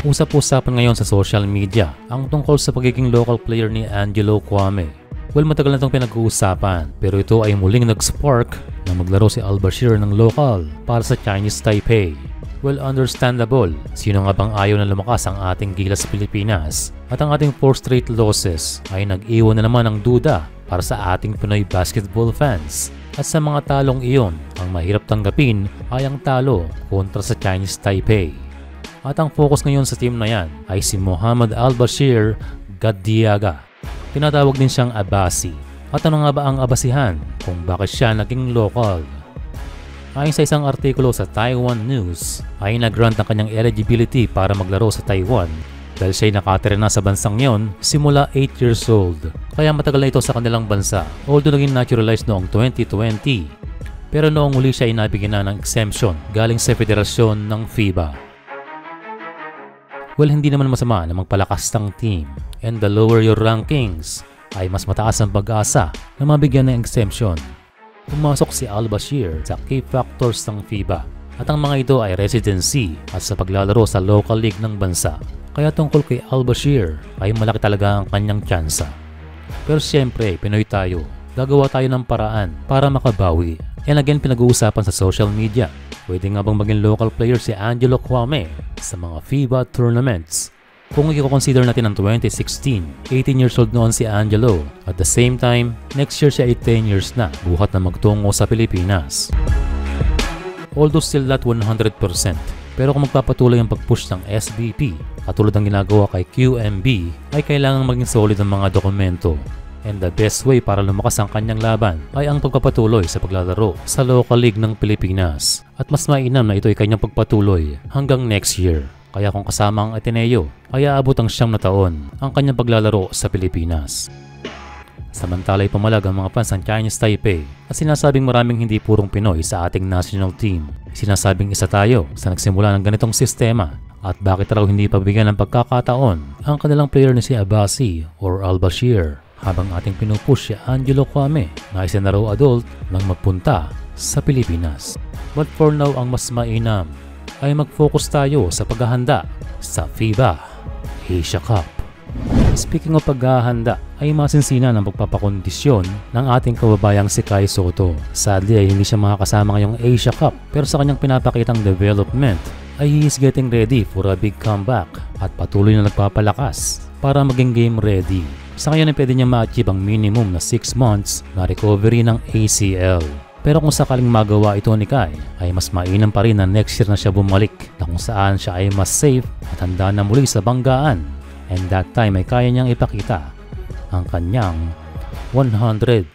Usap-usapan ngayon sa social media ang tungkol sa pagiging local player ni Angelo Kwame. Well, matagal na itong pinag-uusapan pero ito ay muling nag-spark na maglaro si Al-Bashir ng local para sa Chinese Taipei. Well, understandable. Sino nga bang ayaw na lumakas ang ating gilas sa Pilipinas? At ang ating 4 straight losses ay nag-iwan na naman ng duda para sa ating Pinoy basketball fans. At sa mga talong iyon, ang mahirap tanggapin ay ang talo kontra sa Chinese Taipei. At ang focus ngayon sa team na yan ay si Mohamed Al-Bashir Gadiaga. Tinatawag din siyang Abasi. At ano nga ba ang Abasihan kung bakit siya naging local? Ayon sa isang artikulo sa Taiwan News ay nag-grant ang kanyang eligibility para maglaro sa Taiwan dahil siya ay nakatira na sa bansang yon simula 8 years old. Kaya matagal na ito sa kanilang bansa, although naging naturalized noong 2020. Pero noong uli siya ay nabigyan na ng exemption galing sa federasyon ng FIBA. Well, hindi naman masama na magpalakas ng team, and the lower your rankings ay mas mataas ang pag-asa na mabigyan ng exemption. Pumasok si Al-Bashir sa key factors ng FIBA at ang mga ito ay residency at sa paglalaro sa local league ng bansa. Kaya tungkol kay Al-Bashir ay malaki talaga ang kanyang tsansa. Pero siyempre, Pinoy tayo, gagawa tayo ng paraan para makabawi. And again, pinag-uusapan sa social media. Pwede nga bang maging local player si Angelo Kwame sa mga FIBA tournaments? Kung i-consider natin ang 2016, 18 years old noon si Angelo. At the same time, next year siya ay 10 years na buhat na magtungo sa Pilipinas. Although still not 100%, pero kung magpapatuloy ang pag-push ng SBP, katulad ng ginagawa kay QMB, ay kailangang maging solid ang mga dokumento. And the best way para lumakas ang kanyang laban ay ang pagpapatuloy sa paglalaro sa local league ng Pilipinas. At mas mainam na ito ay kanyang pagpatuloy hanggang next year. Kaya kung kasama ang Ateneo, ay aabot ang 9 na taon ang kanyang paglalaro sa Pilipinas. Samantala'y pamalag ang mga fans ng Chinese Taipei at sinasabing maraming hindi purong Pinoy sa ating national team. Sinasabing isa tayo sa nagsimula ng ganitong sistema at bakit raw hindi pabigyan ng pagkakataon ang kanilang player na si Abasi or Al-Bashir. Habang ating pinupush si Angelo Kwame na isa na raw adult nang magpunta sa Pilipinas. But for now, ang mas mainam ay mag-focus tayo sa paghahanda sa FIBA Asia Cup. Speaking of paghahanda, ay masinsina ng pagpapakondisyon ng ating kababayang si Kai Sotto. Sadly ay hindi siya makakasama ngayong Asia Cup pero sa kanyang pinapakitang development ay he is getting ready for a big comeback at patuloy na nagpapalakas para maging game ready. Sa ngayon ay pwede niya ma-achieve ang minimum na 6 months na recovery ng ACL. Pero kung sakaling magawa ito ni Kai, ay mas mainam pa rin na next year na siya bumalik na kung saan siya ay mas safe at handa na muli sa banggaan. And that time ay kaya niyang ipakita ang kanyang 100%.